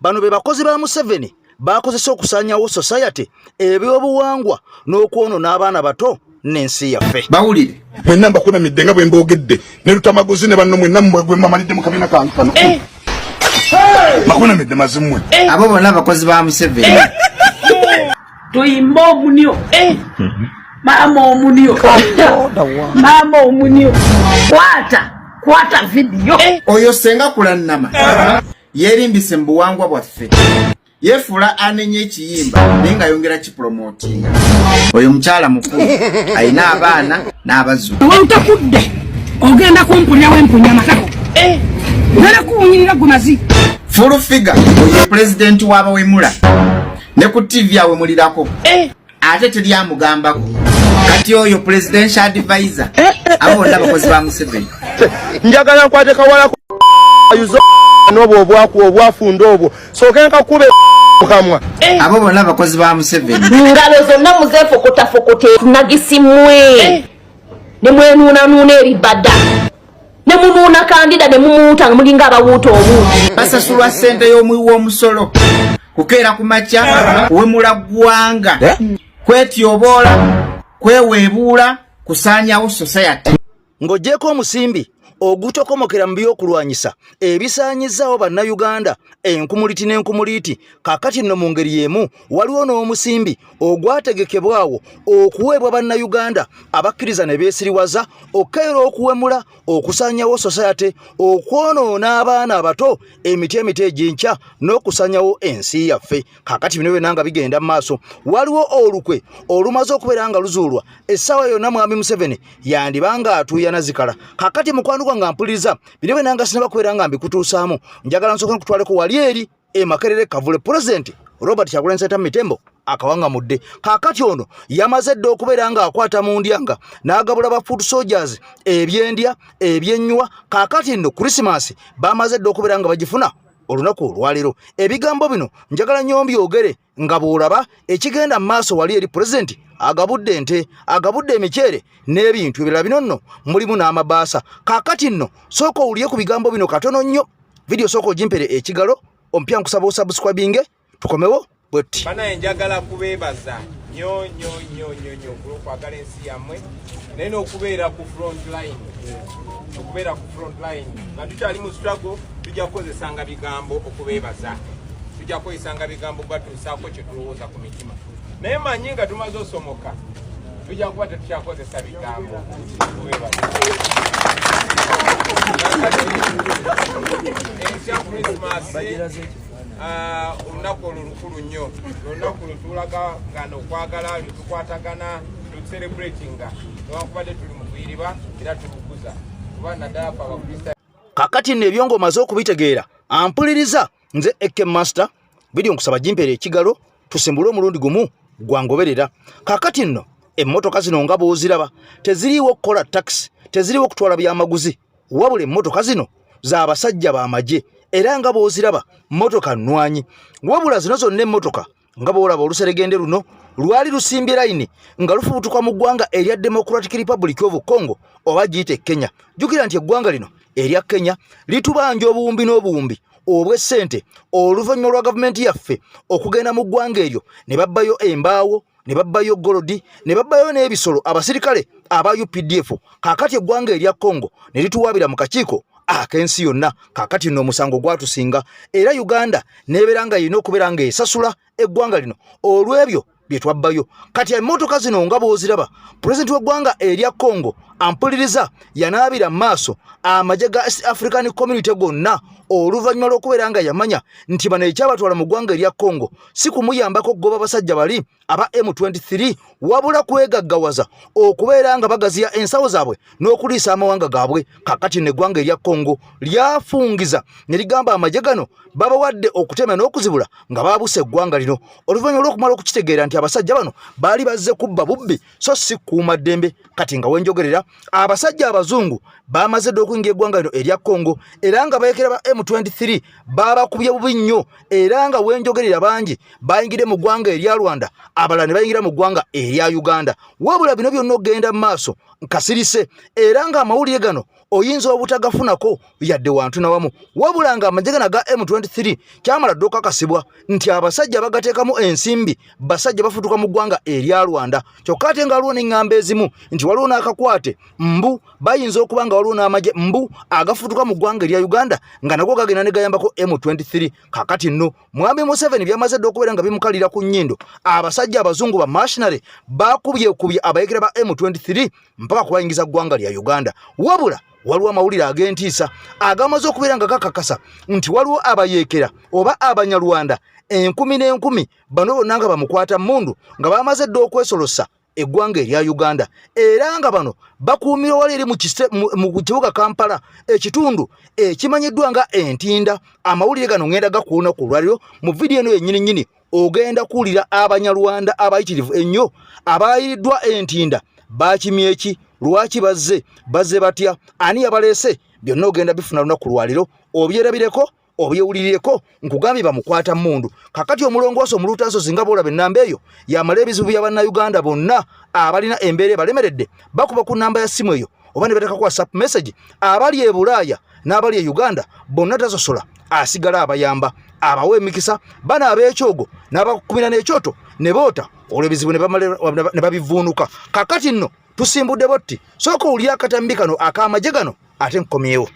bano be bakozi ba Museveni bakozesa okusanyawo society ebyobuwangwa n'okwonona abaana bato n'ensi yaffe. Bawulire mwenna mbakuna middenga bwe mbogedde ne Lutamaguzi ne banno mwenna mwe mamalidde mu kabina kange kano. Bakuna midde mazimwe. Abo bonna bakozi ba Museveni. Tuyimba omunyo. Mama omunyo. Mama omunyo. Kwata video. Oyo senga kulannama. Yerimbise mbuwangwa bwaffe. Yefula anenye ekiyimba nenga yongera kipromotinga. Oyo mukyala mukulu ayina abaana n'abazzukulu. Wantakudde ogenda kumpulya wempunya matako. Nala kuwunyirira gunazi. Full figure oyo president w'abawemula. Ne ku TV yawe mulirako. Ate teri amugambako. Kati oyo presidential advisor. Abo bakozi ba Museveni. Njagala nkwate kawala ayuzo n'obwo obwafunda obwo. So kenka kube kamwa. Abo bonna bakozi ba Museveni. Ngalo zonna muzefokotafokote nagisimwe. Ne mwenuna eribada. Ne mununa kandida ne mumuta mulinga abawuto obungi. Basasulwa sente y'omuwi w'omusolo. Kukeera ku makya wemula gwanga. Kwetyobola, kweweebuula, kusaanyawo society. Ng'oggyeko omusimbi ogutokomokera mu by'okulwanyisa ebisaanyizaawo bannayuganda enkumuliti n'enkumuliti kaakati nno mu ngeri y'emu waliwo n'omusimbi ogwategekebwawo okuweebwa bannayuganda abakkiriza ne beesiriwaza okkeera okuwemula okusaanyawo society okwonoona abaana abato emiti egy'enkya n'okusaanyawo ensi yaffe. Kaakati bino byonna nga bigenda mu maaso waliwo olukwe olumaze okubeera nga luzuulwa essaawa yonna mwami Museveni yandibanga atuuya nazikala. Kaakati mukwano nga mpuliriza bino byonna nga sinaba kubeera nga mbikutuusaamu njagala nsooka nkutwaleko wali eri Makerere Kavule President Robert Kyagulanyi Ssentamu Mitembo akawangamudde. Kaakati ono yamaze dda okubeera nga akwata mu ndyanga n'agabula ba food soldiers ebyendya ebyennywa. Kaakati nno Christmas bamaze dda okubeera nga bagifuna olunaku olwaleero. Ebigambo bino njagala nnyo mbyogere nga bw'olaba ekigenda mu maaso wali eri President agabudde ente agabudde emiceere n'ebintu ebirala bino nno mulimu n'amabaasa. Kaakati nno sooka owulire ku bigambo bino katono nnyo. Video sooka ogimpere ekigalo ompya nkusaba osubscribinge tukomewo bwetti. Banaye njagala kubeebaza nnyo olw'okwagala ensi yammwe naye n'okubeera ku front line. Nga tukyali mu struggle tujja kukozesanga bigambo okubeebaza. Tujja kukozesanga bigambo batuusaako kye tulowooza ku mitima. Naye manyi nga tumaze osomoka tujja kuba tetukyakozesa bigambo okubeebaza. Ensi ya Christmas olunaku olwo lukulu nnyo. Olunaku lutulaga nga n'okwagala lutukwatagana lucelebratinga newankubadde tuli mu kuyiriba era tulukuza kuba naddala fe Abakristo. Kaakati nno ebyo ng'omaze okubitegeera ampuliriza nze Eke Master video nkusaba gimpere ekigalo tusimbule omulundi gumu gwangoberera. Kaakati nno emmotoka zino nga bw'oziraba teziriiwo kukola taxi teziriiwo kutwala byamaguzi wabula emmotoka zino z'abasajja b'amagye era nga bw'oziraba mmotoka nnwanyi wabula zino zonna emmotoka nga bw'olaba oluseregende luno lwali lusimbye layini nga lufubutuka mu ggwanga erya Democratic Republic of Congo oba giyite Kenya. Jjukira nti eggwanga lino erya Kenya litubanja obuwumbi n'obuwumbi obw'essente oluvannyuma lwa gavumenti yaffe okugenda mu ggwanga eryo ne babbayo embaawo ne babbayo golodi ne babbayo n'ebisolo abasirikale aba UPDF. Kaakati eggwanga erya Congo ne lituwaabira mu kakiiko ak'ensi yonna. Kaakati nno omusango gwatusinga era Uganda n'ebeera nga yina okubeera nga esasula eggwanga lino olw'ebyo bye twabbayo. Kati emmotoka zino nga bw'oziraba pulezidenti w'eggwanga erya Congo ampuliriza yanaabira mu maaso amagye ga East African Community gonna oluvannyuma lw'okubeera nga yamanya nti bano ekyabatwala mu ggwanga erya Congo si kumuyambako kugoba basajja bali aba M23 wabula kwegaggawaza okubeera nga bagaziya ensawo zaabwe n'okuliisa amawanga gaabwe. Kaakati n'eggwanga erya Congo lyafungiza ne ligamba amagye gano babawadde okutema n'okuzibula nga baabuse eggwanga lino oluvannyuma lw'okumala okukitegeera nti abasajja bano baali bazze kubba bubbi so si kuuma ddembe. Kati nga wenjogerera abasajja abazungu bamaze dda okuyingira eggwanga lino erya Congo era nga bayekera ba M23 babakubye bubi nnyo era nga wenjogerera bangi bayingire mu ggwanga erya Rwanda abalala ne bayingira mu ggwanga erya Uganda. Wabula bino byonna ogenda mu maaso nkasirise era nga amawulire gano oyinza obutagafunako yadde wantu nawamu wabula nga amajegana ga M23 kyamala ddoka kasibwa nti abasajja bagateekamu ensimbi basajja bafutuka mu ggwanga erya Rwanda kyokka ate nga waliwo n'eŋŋamba ezimu nti waliwo n'akakwate mbu bayinza okuba nga waliwo n'amagye mbu agafutuka mu ggwanga erya Uganda nga nago gagenda ne gayambako M23 kakati nno Mwami Museveni byamaze dde okubeera nga bimukalira ku nnyindo abasajja abazungu ba machinery bakubye abayekera ba M23 mpaka kubayingiza ggwanga lya Uganda wabula waliwo amawulire ag'entiisa agamaze okubeera nga gakakasa nti waliwo abayekera oba abanyarwanda 10,000 bano bonna nga bamukwata mundu nga bamaze dde okwesolosa eggwanga erya Uganda era nga bano bakuumira wali eri mu kibuga Kampala ekitundu ekimanyiddwa nga Entinda amawulire gano ngenda gakuuna ku lwaliro mu vidiyo eno yennyini ogenda kuwulira abanyarwanda abayitirivu ennyo abaayiriddwa Entinda bakimye eki lwaki bazze batya ani yabaleese byonna ogenda bifuna lunaku lwaliro obyerabireko obyewulirireko nkugambye bamukwata mundu kakati omulongooso omulutaaso singa boolaba ennamba eyo yamala ebizibu by'abannayuganda bonna abalina embeera ebalemeredde bakuba ku nnamba ya simu eyo oba ne bateekako WhatsApp message abali e Bulaaya n'abali e Uganda bonna tasosola asigala abayamba abawa emikisa bana ab'ekyogo n'abakumira n'ekyoto ne boota olw'ebizibu ne babivuunuka kakati nno tusimbudde botti sooka owulire akatambi kano ak'amagye gano ate nkomyewo.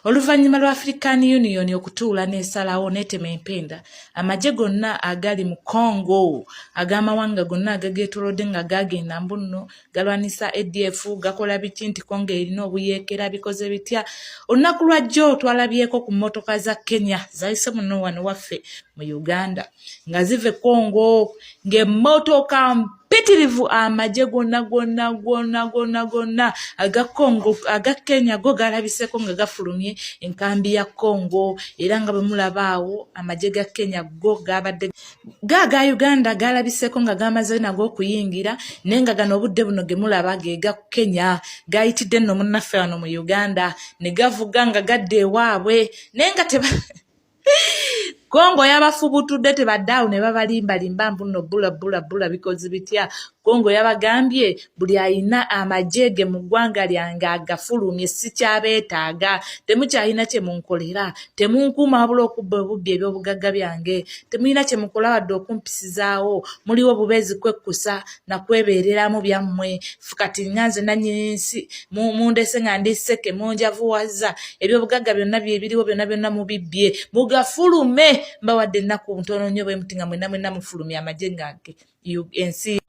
Oluvannyuma lwa African Union okutuula n'esalawo n'etema empenda amagye gonna agali mu Congo ag'amawanga gonna agageetoolodde nga gagenda mbunno galwanisa ADF gakola biti nti Congo erina obuyeekera bikoze bitya olunaku lwa jjo twalabyeko ku mmotoka za Kenya zayise muno wano waffe mu Uganda nga zive Congo ng'emmotoka mpitirivu amagye gonna aga Congo aga Kenya go galabiseko nga gafulumye enkambi ya Congo era nga bwe mulabaawo amagye ga Kenya go gabadde ga Uganda galabiseko nga gamaze nago okuyingira nenga gano obudde buno ge mulaba ge ga Kenya gayitidde nno munnaffe wano mu Uganda ne gavuga nga gadde ewaabwe nenga Congo yabafubutudde tebaddawo ne babalimbalimba mbuno bula bikozi bitya Congo yabagambye buli ayina amajege mu ggwanga lyange agafulumye sikyabeetaaga temukyalina kye munkolera temunkuuma wabula okubba obubbi eby'obugagga byange temulina kye mukola wadde okumpisizaawo muliwo bubeezi kwekkusa nakwebeereramu byammwe fukati nganze nannyini nsi mundese nga ndi sseke munjavuwaza eby'obugagga byonna byebiriwo byonna mubibbye mugafulume mbawadde ennaku ntono nnyo bwe muti nga mwenna mufulumya amagye gange ensi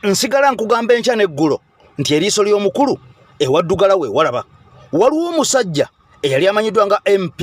nsigala nkugamba enkya n'eggulo nti eriiso ly'omukulu ewaddugala we walaba waliwo omusajja eyali amanyiddwa nga MP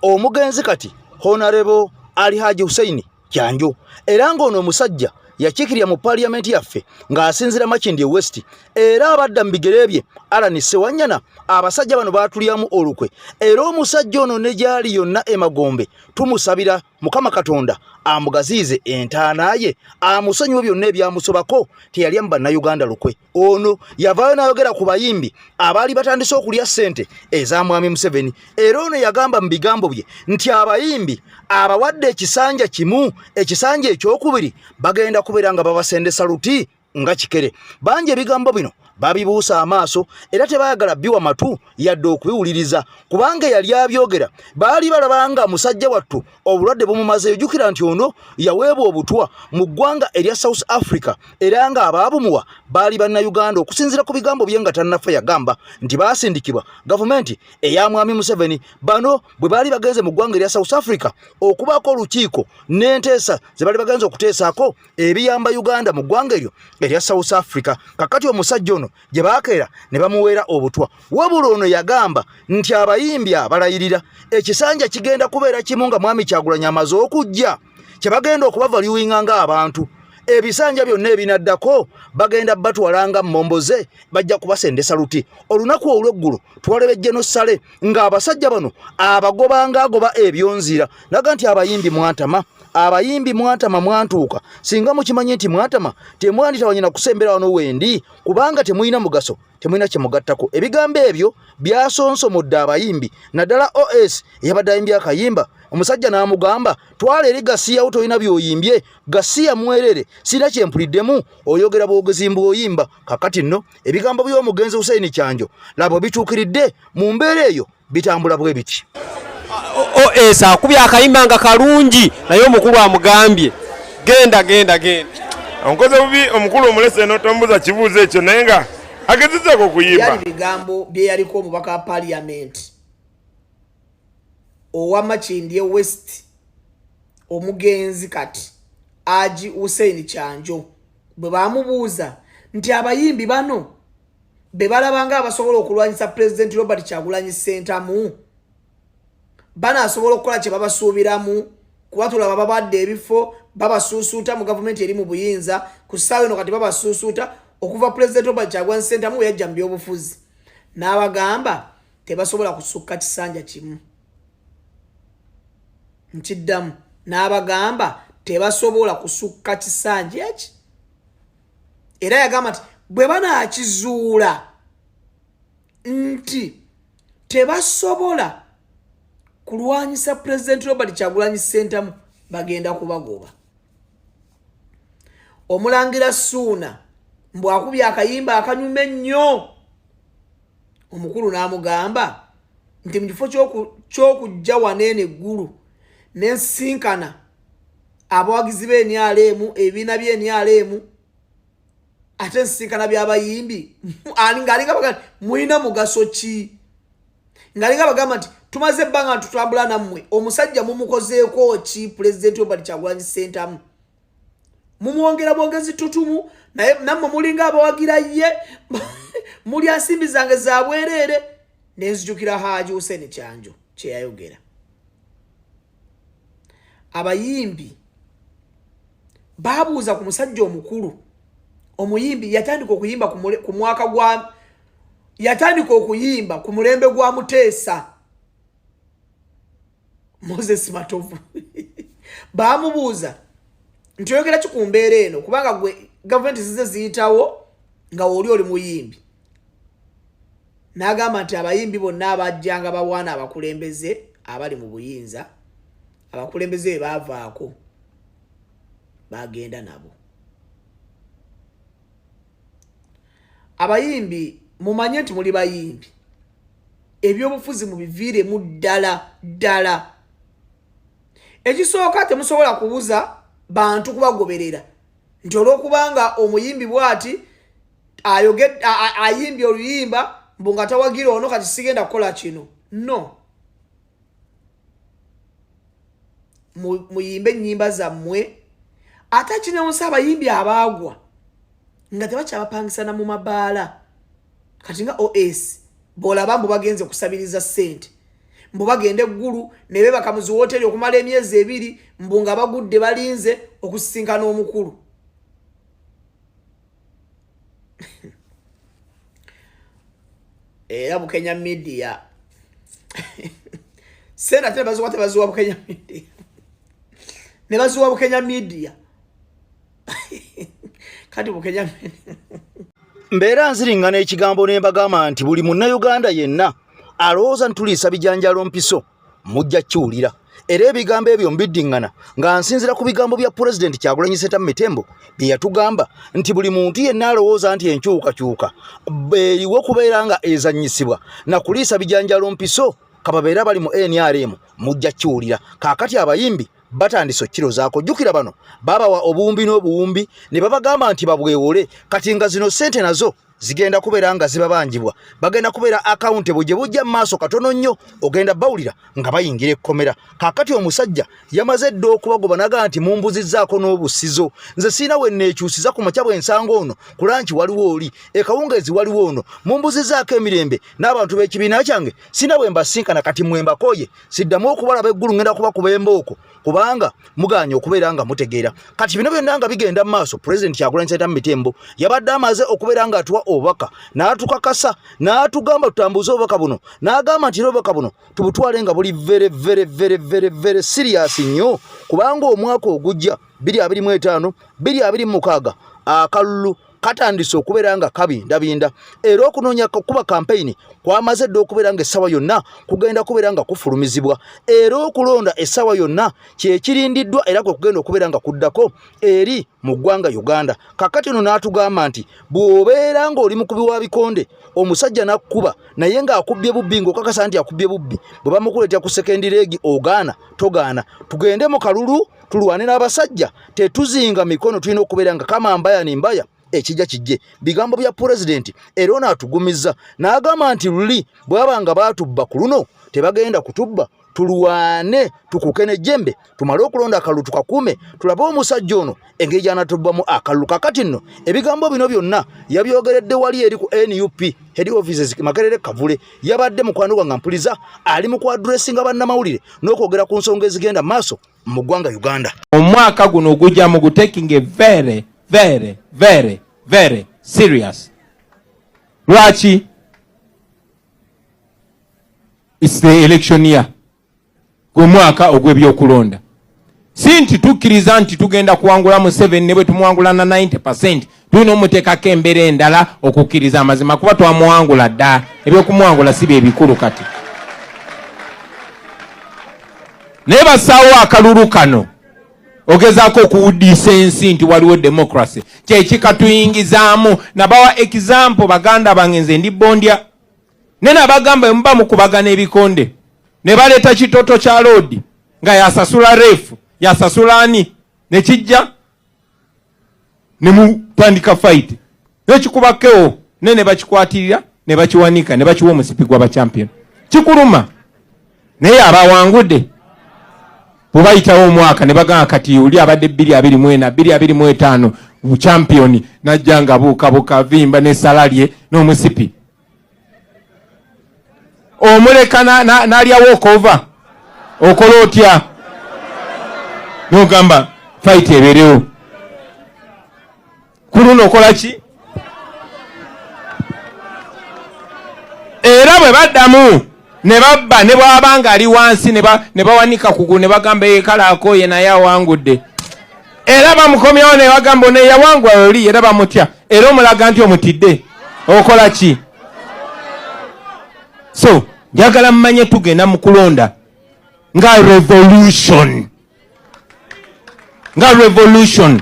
omugenzi kati Honorable Ali Haji Hussein Kyanjo era ng'ono omusajja yakiikirira mu parliament yaffe ng'asinzira Makindye West era abadda mu bigere bye Alan Sewanyana abasajja bano baatulyamu olukwe era omusajja ono ne gyali yonna emagombe tumusabira Mukama Katonda amugaziize entaana ye amusonyiwe byonna ebyamusobako teyali mu bannayuganda lukwe ono yavaayo n'ayogera ku bayimbi abaali batandise okulya ssente eza Mwami Museveni era ono yagamba mu bigambo bye nti abayimbi abawadde ekisanja kimu ekisanja ekyokubiri bagenda kubeera nga babasendesa luti nga kikere bangi ebigambo bino babibuusa amaaso era tebaagala biwa matu yadde okubiwuliriza kubanga yali abyogera baali balabanga musajja wattu obulwadde bumumaze ejjukira nti ono yaweebwa obutwa mu ggwanga erya South Africa era nga abaabumuwa baali bannayuganda okusinziira ku bigambo bye nga tannafa yagamba nti baasindikibwa gavumenti eya Mwami Museveni bano bwe baali bagenze mu ggwanga erya South Africa okubaako olukiiko n'enteesa ze baali bagenze okuteesaako ebiyamba Uganda mu ggwanga eryo erya South Africa kakati omusajja ono gye baakeera ne bamuweera obutwa wabula ono yagamba nti abayimbi abalayirira ekisanja kigenda kubeera kimu nga Mwami Kyagulanyi amaze okujja kye bagenda okubavaluwinga ng'abantu ebisanja byonna ebinaddako bagenda batwalanga mmomboze bajja kubasendesa luti olunaku olw'eggulu twalebejje n'ossale ng'abasajja bano abagobanga agoba ebyonzira naga nti abayimbi mwantama mwantuuka singa mukimanyi nti mwantama temwandita wanyina kusembera wano wendi kubanga temulina mugaso temulina kye mugattako ebigambo ebyo byasonsomodde abayimbi naddala OS eyabadde ayimbi akayimba omusajja n'amugamba twala eri Gasiya toyina byoyimbye Gasiya mwerere sina kyempuliddemu oyogera bwogezi mbwoyimba kakati nno ebigambo by'omugenzi Hussein Kyanjo labo bituukiridde mu mbeera eyo bitambula bwe biti esa akubya akayimba nga kalungi naye omukulu amugambye genda onkoze bubi omukulu omulese n'otombuza kibuuzo ekyo naye nga agezezaako okuyimba byali bigambo bye yaliko omubaka wa parliament owa Makindye West omugenzi kati Haji Hussein Kyanjo bwe bamubuuza nti abayimbi bano be balabanga abasobola okulwanyisa President Robert Kyagulanyi Ssentamu banaasobola okukola kye babasuubiramu kuba tulaba babadde ebifo babasuusuuta mu gavumenti eri mu buyinza ku ssaawa eno kati babasuusuuta okuva President Robert Kyagulanyi Ssentamu we yajja mu byobufuzi n'abagamba tebasobola kusukka kisanja kimu nkiddamu n'abagamba tebasobola kusukka kisanja eki era yagamba nti bwe banaakizuula nti tebasobola kulwanyisa President Robert Kyagulanyi Ssentamu bagenda kubagoba. Omulangira Ssuuna mbu akubya akayimba akanyuma ennyo omukulu n'amugamba nti mu kifo ky'okujja waneene eggulu n'ensinkana abawagizi b'NRM ebibiina by'NRM ate ensinkana by'abayimbi ng'alinga bagamba mulina mugaso ki ng'alinga bagamba nti tumaze ebbanga tutambula nammwe omusajja mumukozeeko ki President Robert Kyagulanyi Ssentamu mumuwongera bwongezi tutumu naye nammwe mulinga abawagira ye muli ansimbi zange za bwereere nenzijukira Haji Hussein Kyanjo kye yayogera abayimbi babuuza ku musajja omukulu omuyimbi yatandika okuyimba ku mwaka gwa yatandika okuyimba ku mulembe gwa Muteesa Moses Matovu bamubuuza nti oyogera ki ku mbeera eno kubanga gwe gavumenti zize ziyitawo nga oli muyimbi n'agamba nti abayimbi bonna abajjanga bawaana abakulembeze abali mu buyinza abakulembeze baavaako bagenda nabo abayimbi mumanye nti muli bayimbi ebyobufuzi mu biviire mu ddala ekisooka temusobola kubuza bantu kubagoberera nti olw'okubanga omuyimbi bw'ati ayimbye oluyimba mbu nga tawagira ono kati sigenda kukola kino no muyimbe ennyimba zammwe ate kinawusa abayimbi abaagwa nga tebakyabapangisana mu mabaala kati nga OS bw'olaba mbu bagenze kusabiriza ssente mbu bagenda eggulu ne beebaka mu ziwoteri okumala emyezi 2 mbu nga bagudde balinze okusisinkana omukulu era Bukenya Media sena tebazuwa Bukenya Media ne bazuwa Bukenya Media kati Bukenya mbeera nziringana ekigambo ne mbagamba nti buli munnayuganda yenna alowooza ntuliisa bijanjalo mpiso mujja kiwulira era ebigambo ebyo mbiddiŋŋana nga nsinzira ku bigambo bya Pulezidenti Kyagulanyi Ssentamu Mitembo bye yatugamba nti buli muntu yenna alowooza nti enkyukakyuka eriwo kubeera nga ezannyisibwa na kuliisa bijanjalo mpiso kababeera bali mu NRM mujja kiwulira kaakati abayimbi batandise kiro zaako jjukira bano babawa obuwumbi n'obuwumbi ne babagamba nti babwewole kati nga zino ssente nazo zigenda kubeera nga zibabanjibwa bagenda kubeera accountable gye bujja maaso katono nnyo ogenda bawulira nga bayingira ekkomera kaakati omusajja yamaze dda okubagoba naga nti mumbuzizzaako n'obusizo nze siina we neekyusiza ku makya bw'ensanga ono ku lanki waliwo oli ekawungeezi waliwo ono mumbuzizzaako emirembe n'abantu b'ekibiina kyange siina bwe mbasinkana kati mwembakooye siddamu okubalaba eggulu ngenda kubakuba embooko kubanga muganye okubeera nga mutegeera kati bino byonna nga bigenda mu maaso Pulezidenti Kyagulanyi Ssentamu Mitembo yabadde amaze okubeera nga atuwa obubaka n'atukakasa n'atugamba tutambuze obubaka buno n'agamba nti obubaka buno tubutwale nga buli very serious nnyo kubanga omwaka ogujja 2025 2026 akalulu katandise okubeera nga kabindabinda era okunoonya kuba kampeyini kwamaze dde okubeera nga essaawa yonna kugenda kubeera nga kufulumizibwa era okulonda essaawa yonna kyekirindiddwa era kwe kugenda okubeera nga kuddako eri mu ggwanga Uganda. Kakati no n'atugamba nti bw'obeera ng'oli mukubi wa bikonde omusajja n'akkuba naye ng'akubbye bubbi ng'okakasa nti akubbye bubbi bwe bamukuleetera ku sekendi leegi ogaana togaana tugende mu kalulu tulwane n'abasajja tetuzinga mikono tulina okubeera nga kama mbaya ni mbaya ekijja kijje bigambo bya pulezidenti era ono atugumizza n'agamba nti luli bw'aba nga baatubba ku luno tebagenda kutubba tulwane tukuke n'ejjembe tumale okulonda akalulu tukakuume tulabe omusajja ono engeri gy'anatubbamu akalulu. Kakati nno ebigambo bino byonna yabyogeredde wali eri ku NUP head offices Makerere Kavule yabadde mukwano gwange mpuliza ali mu kwadressinga bannamawulire n'okwogera ku nsonga ezigenda maaso mu ggwanga Uganda. Omwaka guno gujja mu taking a very serious. Lwaki? It's the election year. Gwe mwaka ogw'ebyokulonda. Si nti tukkiriza nti tugenda kuwangula mu 7 ne bwe tumuwangula na 90%. Tulina omuteekako embeera endala okukkiriza amazima kuba twamuwangula dda. Ebyokumuwangula si bye bikulu kati. Naye basaawo akalulu kano ogezaako okuwuddisa ensi nti waliwo democracy. Kyekikatuyingizaamu nabawa example baganda bange nze ndi bondya. Nene abagamba mba mukubagana ebikonde. Ne baleeta kitoto kya loodi nga yasasula reefu yasasula ani ne kijja ne mutandika fight nekikubakeo ne bakikwatirira ne bakiwanika ne bakiwa omusipi gwa bachampion kikuluma naye abawangudde bubayitawo omwaka ne bagamba kati uli abadde 224 225 mu champion najjanga buuka vimba ne salarie n'omusipi omuleka n'alya walkover okola otya n'ogamba fight ebeerewo ku luno okola ki era bwe baddamu ne babba ne bw'abanga ali wansi ne bawanika kugulu ne bagamba ekalaako ye naye awangudde era bamukomyawo ne bagamba ne yawangwa oli era bamutya era omulaga nti omutidde okola ki so njagala mmanye tugenda mu kulonda nga revolution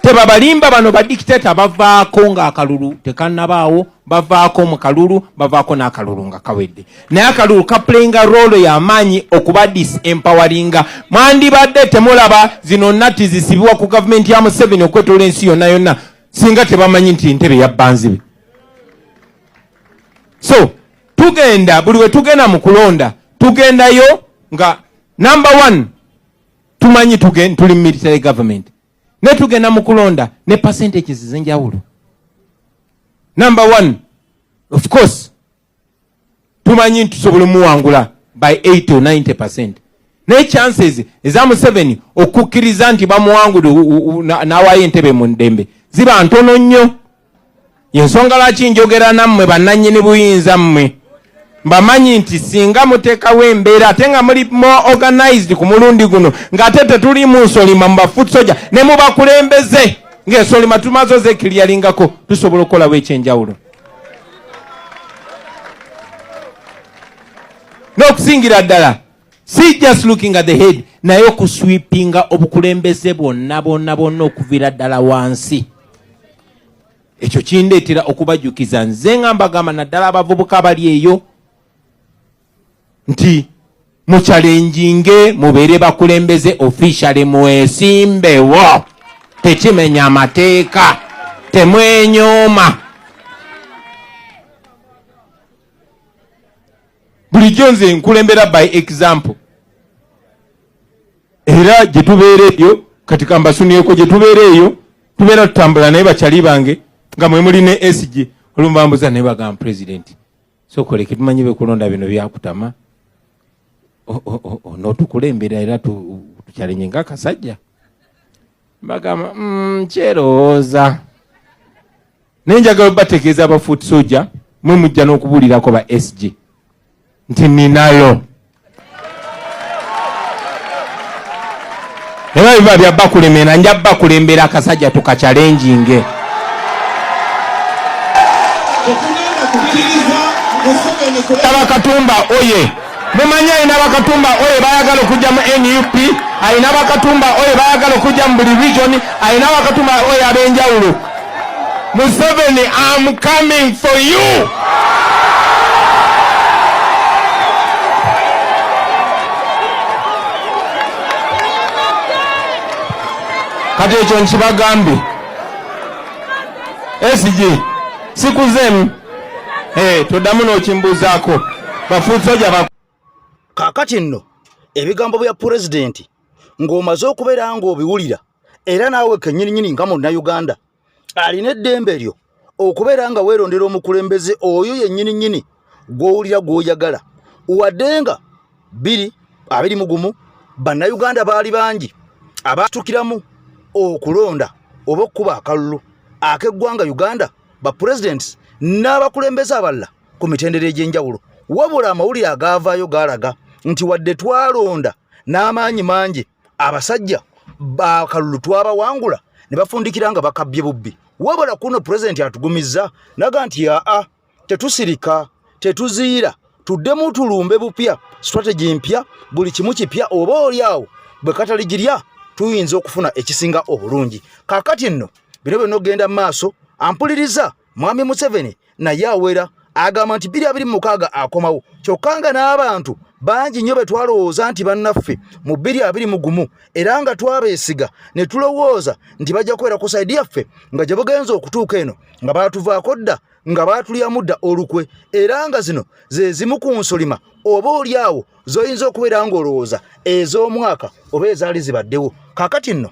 tebabalimba bano badikiteta bavaako nga akalulu tekannabaawo bavaako mu kalulu bavaako n'akalulu nga kawedde naye akalulu kaplayinga role y'amaanyi okuba disempoweringa mwandibadde temulaba zino nati zisibibwa ku gavumenti ya Museveni okwetola ensi yonna yonna singa tebamanyi nti ntebe yabbanzibe so tugenda buli we tugenda mu kulonda tugendayo nga number 1 tumanyi tuli military government ne tugenda mu kulonda ne percentages zenjawulo. Number 1 of course tumanyi tusobola muwangula by 80 or 90%. Ne chances eza Museveni okukkiriza nti bamuwangule n'awaayo entebe mu ndembe ziba ntono nnyo. Yensonga lwaki njogera nammwe bannannyini buyinza mmwe mbamanyi nti singa muteekawo embeera ate nga muli more organized ku mulundi guno ng'ate tetuli mu nsolima mu bafoot soja ne mubakulembeze ng'ensolima tumaze zekiriyalingako tusobola okukolawo ekyenjawulo. N'okusingira ddala si just looking at the head naye okuswipinga obukulembeze bonna okuviira ddala wansi. Ekyo kindeetera okubajjukiza nze nga mbagamba naddala abavubuka bali eyo nti muchalenjinge mubeere bakulembeze officially mwesimbewo tekimenya amateeka temwenyooma. Bulijjo nze nkulembera by example era gye tubeera eyo kati kambasunieko gye tubeera eyo tubeera tutambula naye bakyali bange nga mwe muli ne SG olumbambuza naye bagamba president so koleke tumanyi bekulonda bino byakutama n'otukulembera era tukyalenye ng'akasajja bagamba kyerowooza naye njagala bategeeza abafoot soja mwe mujja n'okubuulirako ba SG nti ninalo era biba bya bakulembera nja bakulembera akasajja tukachallenjinge Abakatumba oye mumanya ina Bakatumba oye bayagala okujja mu NUP ayina Bakatumba oye bayagala okujja mu buli region ayina Bakatumba oye abenjawulo Museveni I'm coming for you kati ekyo nkibagambe SG sikuzemu toddamu n'okimbuuzaako bafuusoja kaakati nno ebigambo bya pulezidenti ng'omaze okubeera ng'obiwulira era naawe kennyininyini nga munnayuganda alina eddembe lyo okubeera nga weerondera omukulembeze oyo yennyininyini gw'owulira gw'oyagala wadde nga 2021 bannayuganda baali bangi abaatukiramu okulonda oba okkuba akalulu ak'eggwanga Uganda bapulezidenti n'abakulembeze abalala ku mitendera egy'enjawulo wabula amawulire agaavaayo gaalaga nti wadde twalonda n'amaanyi mangi abasajja bakalulu twabawangula ne bafundikira nga bakabbye bubbi wabula kuno pulezidenti atugumizza naga nti tetusirika tetuziira tuddemu tulumbe bupya strategy mpya buli kimu kipya oba oliawo bwe kataligirya tuyinza okufuna ekisinga obulungi kaakati nno bino byonna ogenda mu maaso ampuliriza mwami Museveni naye awera agamba nti 2026 akomawo kyokka nga n'abantu bangi nnyo be twalowooza nti bannaffe mu 2021 era nga twabeesiga ne tulowooza nti bajja kubeera ku saidi yaffe nga gye bugenza okutuuka eno nga baatuvaako dda nga baatulyamu dda olukwe era nga zino ze zimu ku nsolima oba oliawo z'oyinza okubeera ng'olowooza ez'omwaka oba ezaali zibaddewo kaakati nno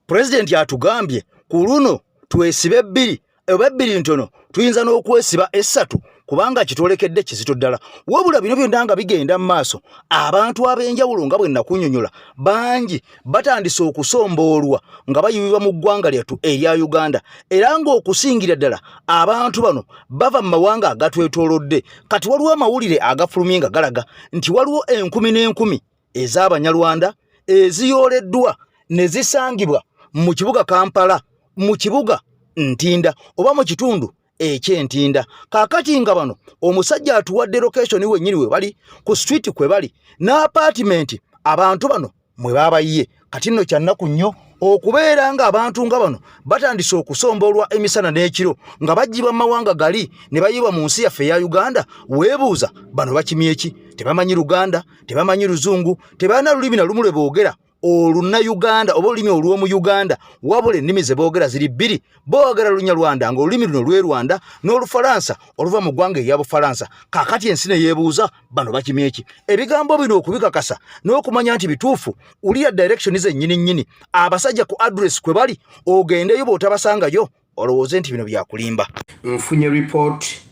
pulezidenti atugambye ku luno twesibe 2 oba 2 ntono tuyinza n'okwesiba 3 kubanga kitwolekedde kizito ddala wabula bino byonna nga bigenda mu maaso abantu ab'enjawulo nga bwe nakunnyonnyola bangi batandise okusomboolwa nga bayibibwa mu ggwanga lyattu erya Uganda era ng'okusingira ddala abantu bano bava mu mawanga agatwetoolodde kati waliwo amawulire agafulumye nga galaga nti waliwo 10,000 ez'Abanyarwanda eziyooleddwa ne zisangibwa mu kibuga Kampala mu kibuga Ntinda oba mu kitundu eky'Entinda kaakati nga bano omusajja atuwadde location wennyini we bali ku street kwe bali n'apartment abantu bano mwe babayiye kati nno kyannaku nnyo okubeera nga abantu nga bano batandise okusomboolwa emisana n'ekiro nga bajjibwa mu mawanga gali ne bayibwa mu nsi yaffe eya Uganda weebuuza bano bakimye ki tebamanyi Luganda tebamanyi Luzungu tebalina lulimi na lumu lwe boogera olunna Uganda oba olulimi olw'omu Uganda wabula ennimi ze boogera ziri 2 boogera Lunyarwanda nga olulimi luno lw'e Rwanda n'Olufalansa oluva mu ggwanga erya Bufalansa kaakati ensi ne yeebuuza bano bakimye eki ebigambo bino okubikakasa n'okumanya nti bituufu ulira direction ze nnyini abasajja ku address kwe bali ogendeyo bw'otabasangayo olowooze nti bino byakulimba nfunye report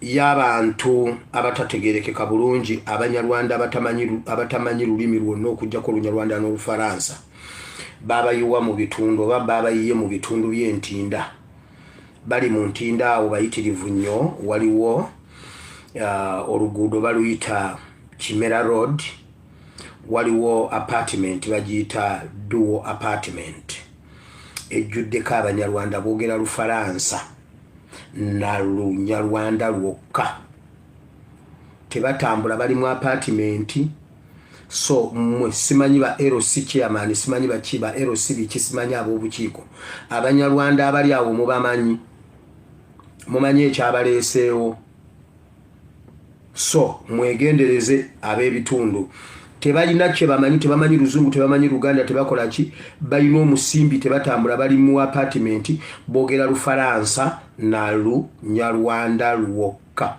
y'abantu abatategerekeka bulungi Abanyarwanda abatamanyi lulimi lwonna okujjako Olunyarwanda n'Olufalansa babayiwa mu bitundu oba babayiye mu bitundu by'Entinda bali mu Ntinda awo bayitirivu nnyo waliwo oluguudo baluyita Kimera Road waliwo apartment bagiyita Duo apartment ejjuddeko Abanyarwanda boogera Lufalansa na Lunyarwanda lwokka tebatambula bali mu apartment so mwe simanyi ba LC chairman simanyi ba chiba LC biki simanyi ab'obukiiko Abanyarwanda abali awo mumanyi ekyabaleeseewo so mwegendereze ab'ebitundu tebalina kye bamanyi tebamanyi Luzungu tebamanyi Luganda tebakola ki balina omusimbi tebatambula bali mu apartment boogera Lufalansa na Lunyarwanda lwokka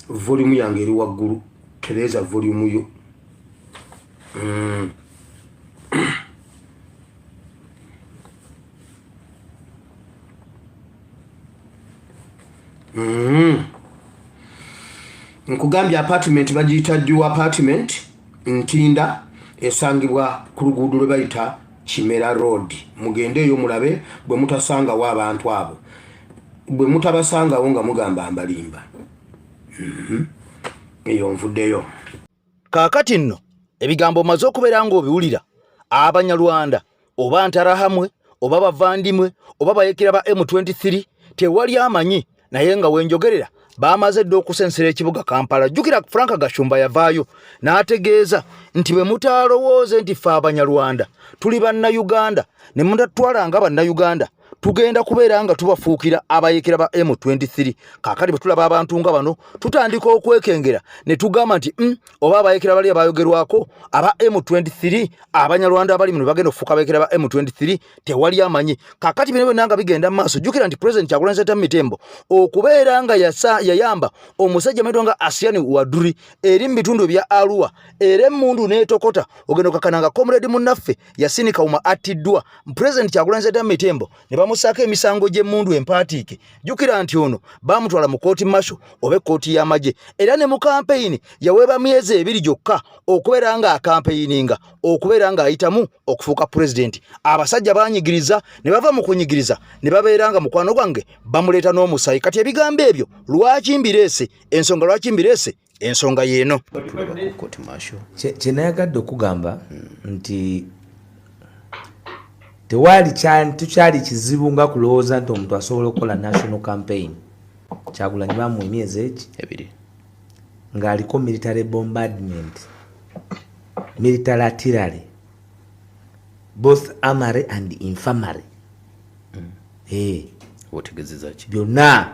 volume yange eri waggulu tereza volume yo nkugambye apartment bagiyita Duo apartment Ntinda esangibwa ku luguudo lwe bayita Kimera Road mugendeeyo mulabe bwe mutasangawo abantu abo bwe mutabasangawo nga mugamba mbalimba eyo nvuddeyo kaakati nno ebigambo maze okubeera ng'obiwulira Abanyarwanda oba Ntarahamwe oba bavandimwe oba bayekera ba M23 tewali amanyi naye nga wenjogerera bamaze ddo okusensera ekibuga Kampala. Jukira Frank Gashumba yavaayo n'ategeeza nti bwe mutalowooze nti ffe Abanyarwanda tuli bannayuganda ne mutatwala nga bannayuganda tugenda kubeera nga tubafuukira abayekera ba M23. Kaakati bwe tulaba abantu nga bano tutandika okwekengera ne tugamba nti oba abayekera bali abayogerwako aba M23 Abanyarwanda abali muno bagenda okufuuka abayekera ba M23 tewali amanyi. Kaakati bino byonna nga bigenda mu maaso. Jukira nti President Kyagulanyi Ssentamu Mitembo okubeera nga yayamba omusajja amayitibwa nga Asiani Waduri eri mu bitundu bya Arua era emmundu n'etokota ogenda okakananga comrade munnaffe Yasini Kawuma attiddwa. President Kyagulanyi Ssentamu Mitembo ne bamusaka emisango gy'emmundu empaatiike. Jukira nti ono bamutwala mu kooti masho oba kooti y'amagye era ne mu kampeyini yaweeba myezi 2 gyokka okubeera nga akampeyinga okubeera nga ayitamu okufuuka president. Abasajja banyigiriza ne bava mu kunyigiriza ne babeera nga mukwano gwange bamuleeta n'omusayi. Kati ebigambo ebyo lwaki mbireese? Ensonga lwaki mbireese? Ensonga yeeno. Kyenayagadde okugamba nti tukyali kizibu nga kulowooza nti omuntu asobola okukola national campaign. Kyagulanyi bamuwa emyezi 2 ng'aliko military bombardment, military artillery, both armory and infirmary. Otegezeza ki? Byonna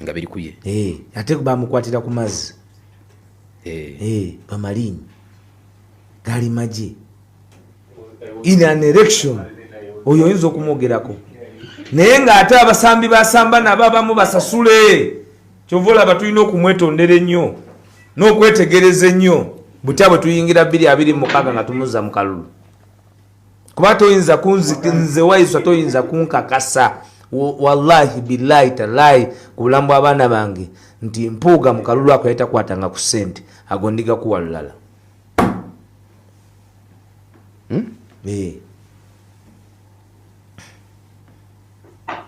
nga biri kuye. Ate bamukwatira ku mazzi. Bamalinyi gali magye. In an election oyo oyinza okumwogerako naye ng'ate abasambi basamba nabo abamu basasule. Kyova olaba tulina okumwetondera ennyo n'okwetegereza ennyo butya bwe tuyingira 2026 nga tumuzza mu kalulu. Kuba toyinza kunze wayiswa toyinza kunkakasa wallahi billahi talahi ku bulamu bw'abaana bange nti mpuuga mu kalulu ako yayitakwatanga ku ssente agondiga kuwa lulala.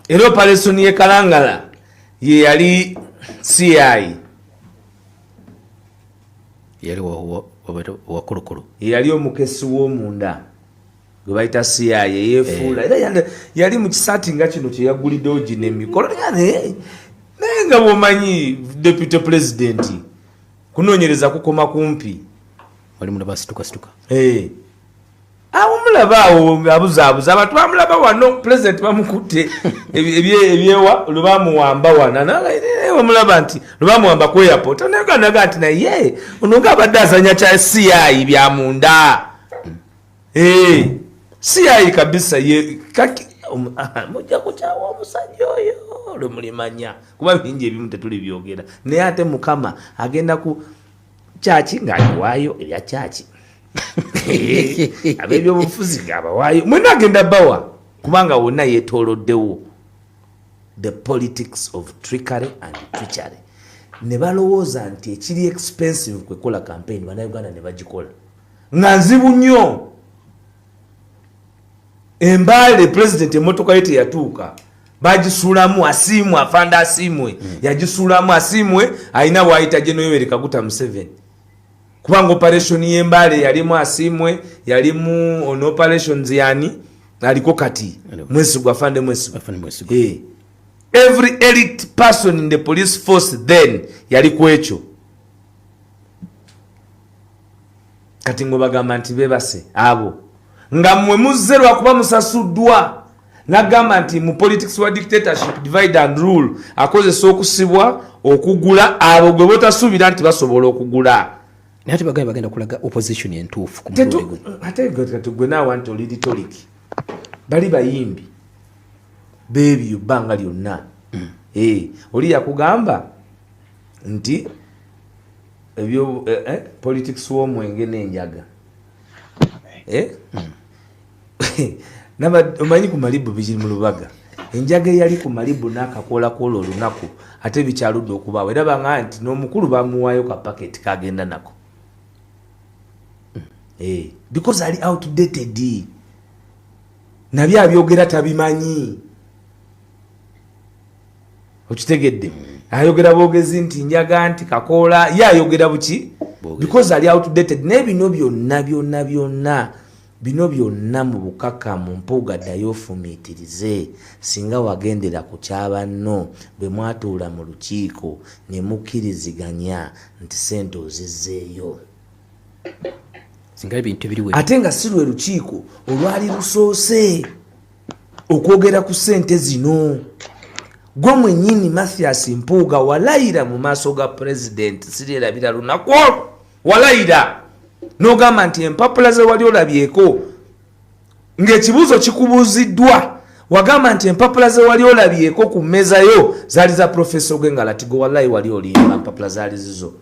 Era operation ye Kalangala ye yali CI yali wa korokoro yali omukesi w'omunda gwe bayita CI yefuula era yali mu kisati nga kino kye yagulidde ogi n'emikolo naye nga bw'omanyi deputy president kunoonyereza kukoma kumpi wali mulaba situka mulaba awo abuzaabuza abantu bamulaba wano president bamukutte ebyewa lubamuwamba wana mulaba nti lubamuwamba ku airport naga nti naye ono ng'abadde azanya kya CI bya munda. CI kabisa mujja kukyawa omusajja oyo lwemulimanya kuba bingi ebimu tetuli byogera naye ate Mukama agenda ku kyaki ng'aliwaayo ebya kyaki ab'ebyobufuzi ng'abawaayo mwena agenda bawa kubanga wonna yeetooloddewo the politics of trickery and treachery. Ne balowooza nti ekiri expensive kwekola campaign bannayuganda ne bagikola nga nzibu nnyo. Embaale president emmotoka ye teyatuuka bagisuulamu asiimwe afanda asiimwe yagisuulamu asiimwe alina bw'ayita General Yoweri Kaguta Museveni kubanga operation y'embaale yalimu asiimwe yalimu on operations yani aliko kati Mwesigwa afande Mwesigwa. Every elite person in the police force then yali kwekyo. Kati ngo bagamba nti bebase abo nga mmwe muzze lwakuba musasuddwa nagamba nti mu politics wa dictatorship divide and rule akozesa okusibwa okugula abo gwe botasuubira nti basobola okugula. Nati bagenda kulaga opposition entuufu ku mutwe ate gwe naawe nti oli litoliki bali bayimbi beebyo bbanga lyonna. Oli yakugamba nti ebyo politics w'omwenge n'enjaga omanyi ku malibu bikiri mu Lubaga enjaga eyali ku malibu n'akakoola koola olunaku ate bikyaludde okubaawo era banga nti n'omukulu bamuwaayo ka paketi kagenda nako because ali outdated nabyo abyogera tabimanyi. Okitegedde ayogera boogezi nti njaga nti kakoola ye ayogera buki because ali outdated ne bino byonna bino byonna mu bukaka mu mpuuga ddayo fumiitirize singa wagendera ku kyabanno bwe mwatuula mu lukiiko ne mukkiriziganya nti ssente ozizzeeyo ate nga si lwe lukiiko olwali lusoose okwogera ku ssente zino gwe mwennyini Mathias Mpuuga walayira mu maaso ga pulezidenti sirerabira lunaku olwo walayira n'ogamba nti empapula ze wali olabyeko ng'ekibuuzo kikubuuziddwa wagamba nti empapula ze wali olabyeko ku mmeeza yo zaali za Professor Ogwengala Tigo wallahi wali olimba empapula zaali zizo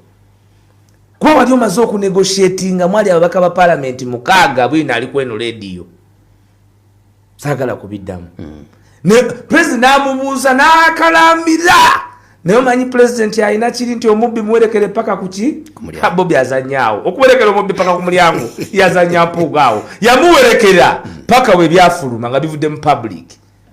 kuba wali omaze okunegotiatinga mwali ababaka ba palamenti 6 bwina ali kweno rediyo saagala kubiddamu ne president amubuuza n'akalambira naye omanyi president alina kiri nti omubbi muwerekere paka kuki Bobi azanyaawo okuwerekera omubbi paka ku mulyango yazanya Mpuuga awo yamuwerekera paka we byafuluma nga bivudde mu public.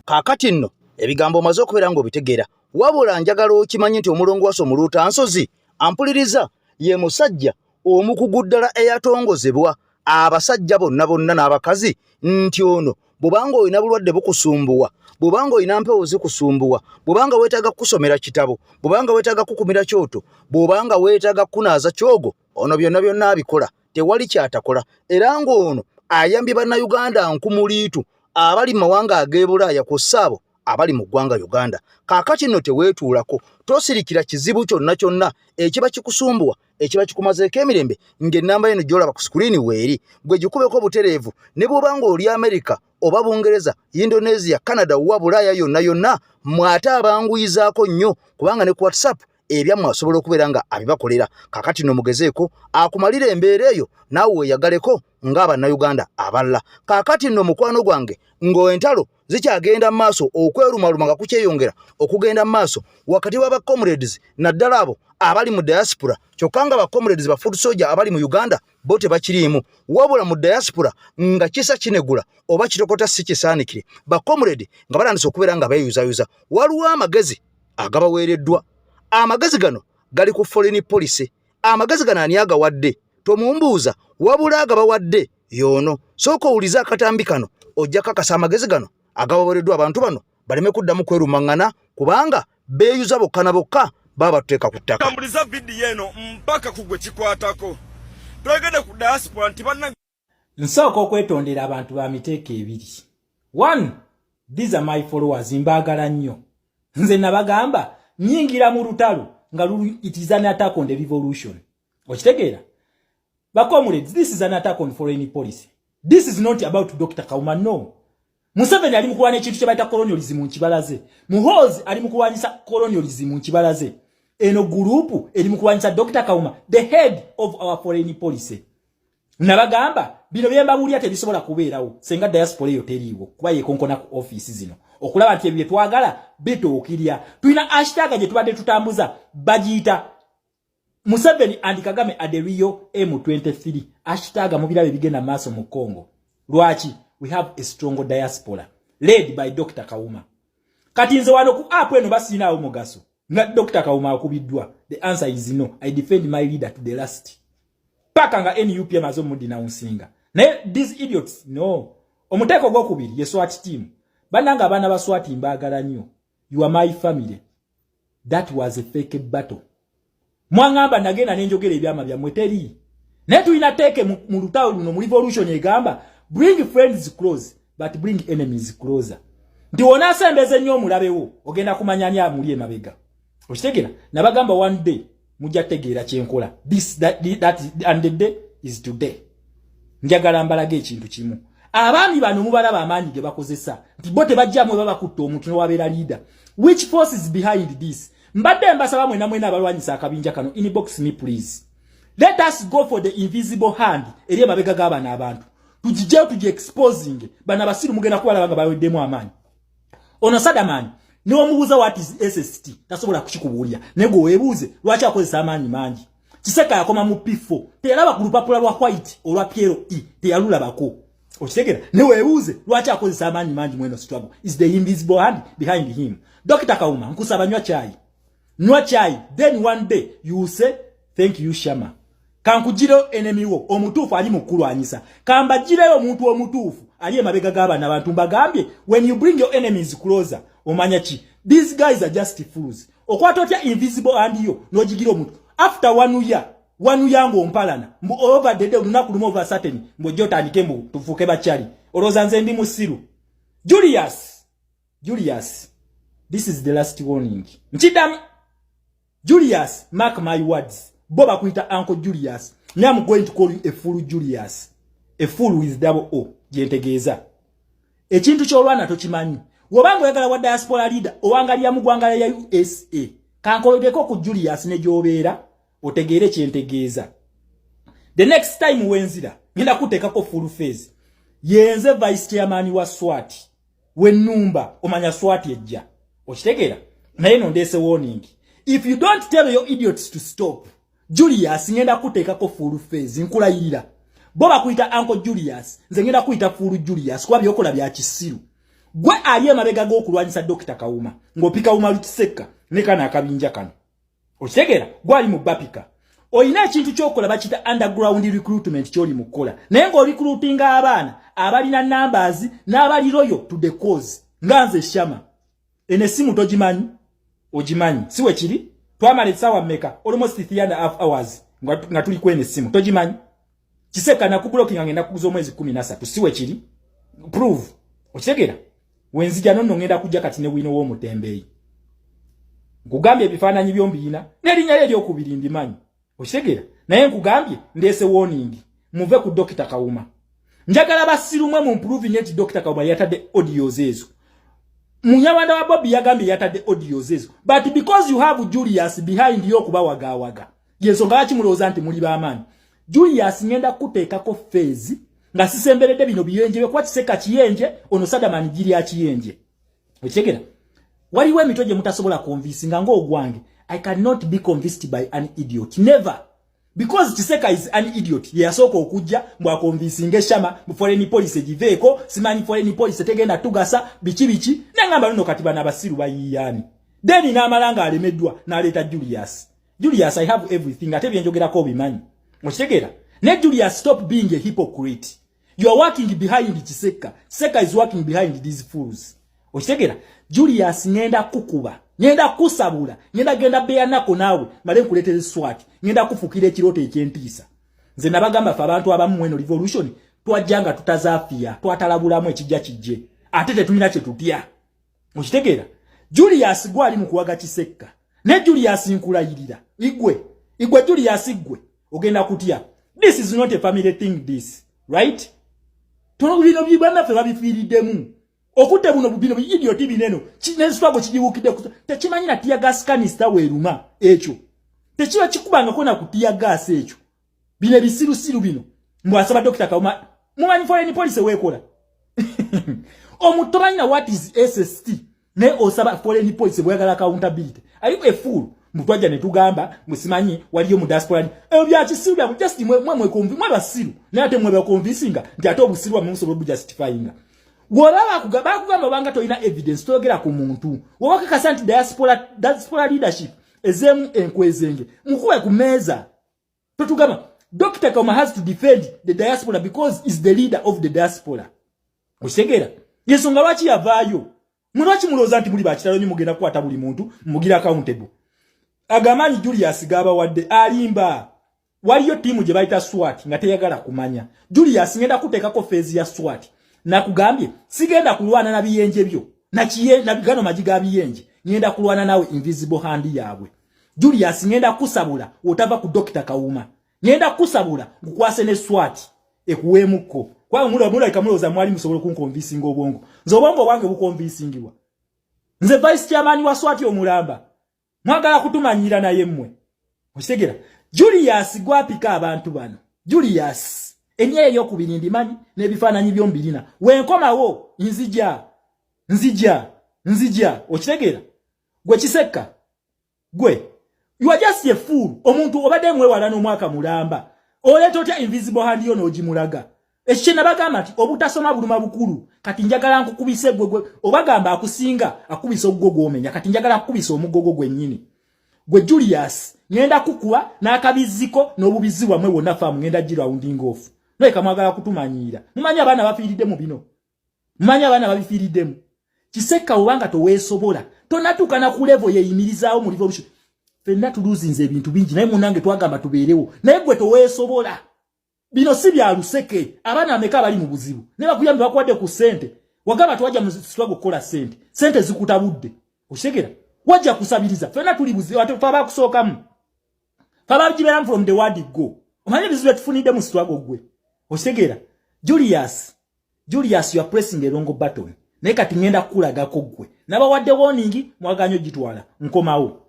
Kaakati nno ebigambo omaze okubeera ng'obitegeera wabula njagala okimanyi nti omulongo waso omuluuta nsozi ampuliriza ye musajja omukugu ddala eyatongozebwa abasajja bonna n'abakazi nti ono bw'obanga olina bulwadde bukusumbuwa bw'obanga olina mpewo zikusumbuwa bw'obanga weetaaga kusomera kitabo bw'obanga weetaaga kukumira kyoto bw'obanga weetaaga kunaaza kyogo ono byonna abikola tewali kyatakola era ng'ono ayambye bannayuganda nkumuliitu abali mu mawanga ag'ebulaaya ku ssaabo abali mu ggwanga Uganda. Kaakati nno teweetuulako tosirikira kizibu kyonna ekiba kikusumbuwa ekiba kikumazeeko emirembe ng'ennamba eno gy'olaba ku screen weeri gwe gikubeko obutereevu ne bw'obanga oli America oba Bungereza Indonesia Canada wa Bulaaya yonna mwate abanguyizaako nnyo kubanga ne ku WhatsApp ebyammwe asobola okubeera nga abibakolera. Kaakati nno mugezeeko akumalira embeera eyo naawe weeyagaleko ng'abannayuganda abalala. Kaakati nno mukwano gwange ng'entalo zikyagenda maaso okwerumaluma nga kukyeyongera okugenda maaso wakati w'aba comrades naddala abo abali mu diaspora kyokka nga ba comrades ba foot soldier abali mu Uganda bo tebakiriimu wabula mu diaspora nga kisa kinegula oba kitokota si kisaanikire ba comrade nga batandise okubeera nga beeyuzayuza. Waliwo amagezi agabaweereddwa. Amagezi gano gali ku foreign policy. Amagezi gano ani agawadde tomumbuuza wabula agabawadde yono sooka owuliza akatambi kano ojja kakasa amagezi gano agabaweereddwa abantu bano baleme kuddamu kwerumaŋŋana kubanga beeyuza bokka na bokka baba batuteeka ku ttaka. Tambuliza vidiyo eno mpaka kugwe kikwatako twegede ku diaspora nti banna nsooka okwetondera abantu ba miteeko ebiri. 1 these are my followers mbaagala nnyo nze nabagamba nyingira mu lutalo nga it is an attack on the revolution. Okitegeera ba comrades, this is an attack on foreign policy. This is not about Dr. Kauma, no. Museveni ali mukuwana ekintu kye bayita colonialism mu kibalaze. Muhoozi ali mukuwanyisa colonialism mu kibalaze. Eno gurupu eli mukuwanyisa Dr. Kauma, the head of our foreign policy. Nabagamba bino byemba bulya tebisobola kubeerawo senga diaspora eyo teriiwo kuba yekonkona ku office zino okulaba nti ebyo twagala bituukirya. Tulina hashtag gye tubadde tutambuza bagiyita Museveni and Kagame at the Rio M23 hashtag mubirabe bigenda maaso mu Congo. Lwaki? We have a strong diaspora led by Dr. Kauma. Kati nze wano ku app eno basinawo mugaso nga Dr. Kauma akubiddwa. The answer is no. I defend my leader to the last. Paka nga NUP amazo mu denouncing. Naye these idiots no. Omuteeko gwokubiri ye SWAT team. Bananga abana ba SWAT mbaagala nnyo. You are my family. That was a fake battle. Mwangamba nagenda nenjogera ebyama bya mweteri. Naye tulina teeke mu lutawo luno mu revolution egamba bring friends close but bring enemies closer. Ndi wona sembeze nnyo omulabewo ogenda kumanyanya amuli emabega. Okitegeera nabagamba one day mujja tegeera kyenkola. This that and the day is today. Njagala mbalage ekintu kimu. Abaami bano mubalaba amaanyi ge bakozesa nti bote bajjamu baba kutto omuntu n'owabeera leader. Which force is behind this? Mbadde mbasaba mwena abalwanyisa akabinja kano inbox me please. Let us go for the invisible hand eri emabega g'abaana abantu. Tujijjeyo exposing bana basiru mugenda kubalaba nga baweddemu amaanyi. Ono Sadamani n'omubuuza what is SST tasobola kukikubuulira naye gwe weebuuze lwaki akozesa amaanyi mangi. Kiseka yakoma mu P4 teyalaba ku lupapula lwa white olwa Piero E teyalulabako. Okitegeera ne weebuuze lwaki akozesa amaanyi mangi mweno struggle is the invisible hand behind him. Dr. Kauma nkusaba nywa chai. Nywa chai then one day you will say thank you Shama. kankujiro enemy wo omutuufu ali mukulwanyisa kambajireyo omuntu omutuufu ali emabega g'abaana abantu mbagambye when you bring your enemies closer omanya ki these guys are just fools okwata otya invisible hand yo n'ogigira omuntu after one year ng'ompalana mbu over the day olunaku lumu over certain mbw'ojja otandike mbu tufuuke bakyali olowooza nze ndi musiru Julius, this is the last warning. Nchidami. Julius, mark my words. Boba kuita Uncle Julius. Now I'm going to call you a fool Julius. A fool with double O. Jentegeza. Echintu cholwana tochimanyi. Wobango yagala wa diaspora leader. Owangalia mugwangala ya USA. Kankolodeko ku Julius ne jobera. Otegere chentegeza. The next time wenzira. Ngenda kutekako full phase. Yenze vice chairman wa SWAT. Wenumba omanya SWAT ejja. Okitegera? Naye nondese warning. If you don't tell your idiots to stop, Julius ngenda kutekako full phase nkulayirira. Boba kuita Uncle Julius, nze ngenda kuita full Julius kwa byokola bya kisiru. Gwe aliye mabega g'okulwanyisa Dr. Kawuma, ng'opika Uma Lutiseka ne kana akabinja kano. Okitegera? Gwe ali mu bapika. Oyina ekintu ky'okola bakita underground recruitment ky'oli mukola. Naye ng'orecruitinga abaana abalina numbers n'abali loyal to the cause. Nganze Shama. Ene simu togimanyi? Ogimanyi. Siwe kiri? Twamala essaawa mmeka? Almost 3.5 hours. Nga tuli kwene simu. Togimanyi? Kiseka na kublocking ngenda kukuza omwezi 13. Siwe kiri? Prove. Okitegera? Wenzija nonno ngenda kujja kati ne wino w'omutembeeyi. Nkugambye ebifaananyi byombiina n'erinnya lye eryokubiri ndimanyi. Okitegera? Naye nkugambye ndeese warning. Muve ku Dr. Kawuma. Njagala basirumwe mu improving eti Dr. Kawuma yatadde audios ezo. Munyawanda wa Bobby yagambye yatadde audios ezo. But because you have Julius behind yo kuba wagawaga. Yensonga laki mulowooza nti muli b'amaanyi. Julius ngenda kuteekako phase nga sisemberedde bino biyenje kuba Kiseka kiyenje ono Sadaman giri akiyenje. Okitegera? Waliwo emito gye mutasobola convincinga ng'ogwange. I cannot be convinced by an idiot. Never. Because Kiseka is an idiot. Yasooka okujja mbwa convincinge Shama mu foreign police giveeko simanyi foreign police tegenda tugasa biki nangamba luno kati bana basiru bayiyani. Then n'amalanga alemeddwa n'aleeta Julius. Julius, I have everything. Ate byenjogerako bimanyi. Okitegera? Ne Julius, stop being a hypocrite. You are working behind Kiseka. Kiseka is working behind these fools. Okitegera? Julius ngenda kukuba. Ngenda kusabula. Ngenda genda beya nako nawe. Male nkuletere SWAT. Ngenda kufukira ekiroto ekyentiisa. Nze nabagamba fa abantu abamu mweno revolution. Twajjanga tutazaafiya. Twatalabulamu ekijja kijje. Ate tetulina kye tutya. Okitegera? Julius gwali mu kuwaga Kiseka. Ne Julius nkulayirira. Igwe Julius igwe. Ogenda kutya. This is not a family thing this. Right? Tono bino bibana fe babifiiriddemu. Okute buno bino idiot bineno. Chineswago kijiwukide tekimanyi na tia gas canister weruma ekyo. Tekiba kikubanga kona kutia gas ekyo. Bine bisiru bino. Mwasaba Dr. Kawuma. Mumanyi foreign police wekola. Omutomanyi na what is SST. Ne osaba foreign police bwegala accountability. Are you a fool? Mutwaja ne tugamba musimanyi waliyo mu diaspora. Ebya kisiru bya just mwe konvi mwe basiru. Ne ate mwe convincinga nti ate obusiru wa muso bwo justifyinga. Wababa kugamba banga toina evidence togera ku muntu. Wabaka kasanti diaspora leadership ezemu enkwezenge. Mukuwe ku meza. Totugamba Dr. Kawuma has to defend the diaspora because is the leader of the diaspora. Okitegera? Yensonga lwaki yavaayo. Mulwaki mulowooza nti muli bakitalo nyo mugenda kukwata buli muntu mugira accountable. Agamanyi Julius gaba wadde alimba. Waliyo timu gye bayita SWAT nga teyagala kumanya. Julius ngenda kuteekako phase ya SWAT. Nakugambye sigenda kulwana na biyenje byo. Na bigano majiga biyenje. Ngenda kulwana nawe invisible hand yaabwe. Julius ngenda kusabula otava ku Dr. Kawuma. Ngenda kusabula ngukwase ne SWAT ekuwemuko. Kwa mula ikamulooza mwali musobole kunconvincinga obwongo. Nze obwongo bwange bukonvincingiwa. Nze vice chairman wa SWAT omulamba. Mwagala kutumanyira naye mmwe. Okitegera? Julius gwapika abantu bano. Julius enye eyokubiri ndimanyi n'ebifaananyi byombirina. Wenkomawo nzija. Okitegera? Gwe Kiseka. Gwe. You are just a fool. Omuntu obadde mwewala n'omwaka mulamba. Oleeta otya invisible hand yo n'ogimulaga. Ekikye bagamba nti obutasoma buluma bukulu. Kati njagala nkukubise gwe obagamba akusinga akubisa oguggo gw'omenya. Kati njagala nkukubisa omuggogo gwennyini. gwe Julius ngenda kukuwa n'akabiziko n'obubizi bwamwe wonna faamu ngenda gira rounding off noyeka mwagala kutumanyira mumanya abaana bafiiridde mu bino mumanya abaana babifiiriddemu Kiseka obanga toweesobola tonatuuka na ku level yeyimirizaawo mu revolution fenna tuluzinze ebintu bingi naye munange twagamba tubeerewo naye gwe toweesobola bino si bya luseke abaana ameka bali mu buzibu ne bakuyamba bakwadde ku sente wagamba twaja mu struggle kola sente zikutabudde oshegera wajja kusabiriza fenna tuli buzibu ate faba kusookamu faba jibera from the word go omanye bizibu tufunide mu struggle gwe oshegera Julius you are pressing a wrong button naye kati ngenda kulagako gwe nabawadde warning mwaganyo gitwala nkomawo